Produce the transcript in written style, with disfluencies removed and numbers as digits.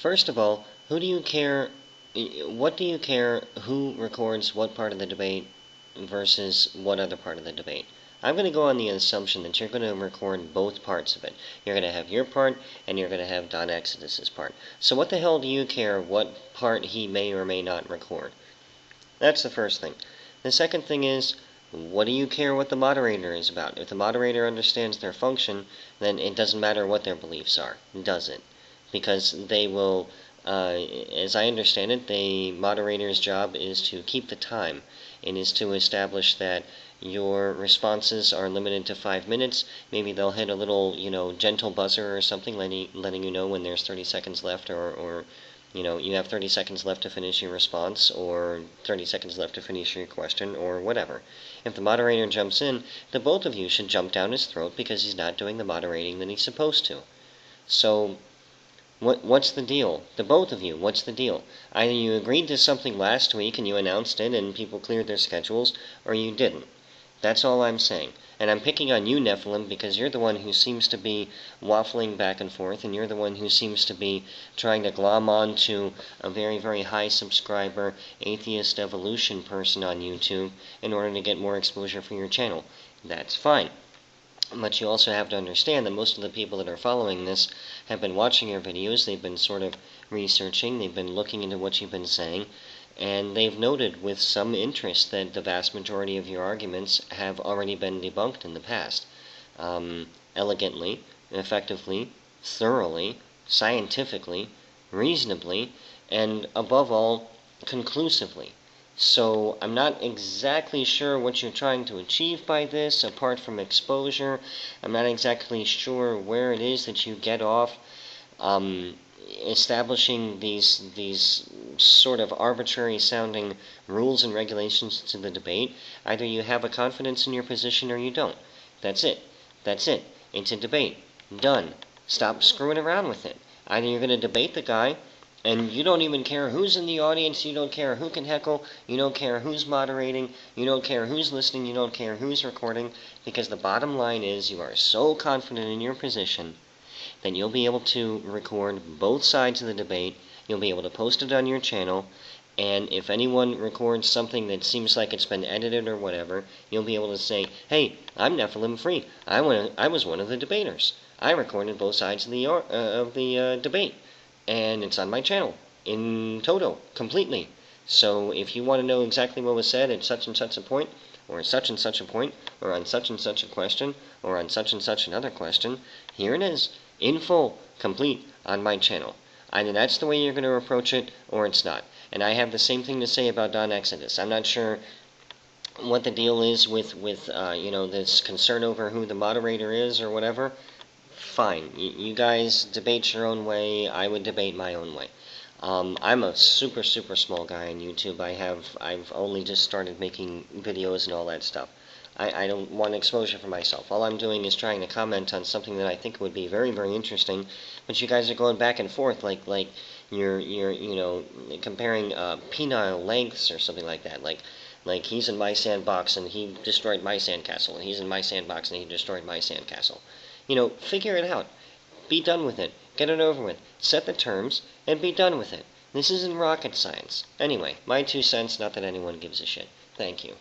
First of all, what do you care who records what part of the debate versus what other part of the debate? I'm going to go on the assumption that you're going to record both parts of it. You're going to have your part, and you're going to have Don Exodus's part. So what the hell do you care what part he may or may not record? That's the first thing. The second thing is, what do you care what the moderator is about? If the moderator understands their function, then it doesn't matter what their beliefs are, does it? Because they will, as I understand it, the moderator's job is to keep the time and is to establish that your responses are limited to 5 minutes. Maybe they'll hit a little, gentle buzzer or something, letting you know when there's 30 seconds left, or you have 30 seconds left to finish your response, or 30 seconds left to finish your question, or whatever. If the moderator jumps in, the both of you should jump down his throat because he's not doing the moderating that he's supposed to. So, what's the deal? The both of you, what's the deal? Either you agreed to something last week and you announced it and people cleared their schedules, or you didn't. That's all I'm saying. And I'm picking on you, Nephilim, because you're the one who seems to be waffling back and forth, and you're the one who seems to be trying to glom on to a very, very high subscriber atheist evolution person on YouTube in order to get more exposure for your channel. That's fine. But you also have to understand that most of the people that are following this have been watching your videos, they've been sort of researching, they've been looking into what you've been saying, and they've noted with some interest that the vast majority of your arguments have already been debunked in the past. Elegantly, effectively, thoroughly, scientifically, reasonably, and above all, conclusively. So I'm not exactly sure what you're trying to achieve by this, apart from exposure. I'm not exactly sure where it is that you get off establishing these sort of arbitrary sounding rules and regulations to the debate. Either you have a confidence in your position or you don't. That's it. That's it. It's a debate. Done. Stop screwing around with it. Either you're going to debate the guy, and you don't even care who's in the audience, you don't care who can heckle, you don't care who's moderating, you don't care who's listening, you don't care who's recording, because the bottom line is you are so confident in your position that you'll be able to record both sides of the debate, you'll be able to post it on your channel, and if anyone records something that seems like it's been edited or whatever, you'll be able to say, hey, I'm NephilimFree, I was one of the debaters. I recorded both sides of the debate, and it's on my channel, in toto, completely. So if you want to know exactly what was said at such and such a point, or at such and such a point, or on such and such a question, or on such and such another question, here it is, in full, complete, on my channel. Either that's the way you're going to approach it, or it's not. And I have the same thing to say about Don Exodus. I'm not sure what the deal is with this concern over who the moderator is or whatever. Fine. You guys debate your own way. I would debate my own way. I'm a super, super small guy on YouTube. I've only just started making videos and all that stuff. I don't want exposure for myself. All I'm doing is trying to comment on something that I think would be very, very interesting, but you guys are going back and forth like you're comparing penile lengths or something like that. Like he's in my sandbox and he destroyed my sandcastle, and he's in my sandbox and he destroyed my sandcastle. Figure it out. Be done with it. Get it over with. Set the terms and be done with it. This isn't rocket science. Anyway, my 2 cents, not that anyone gives a shit. Thank you.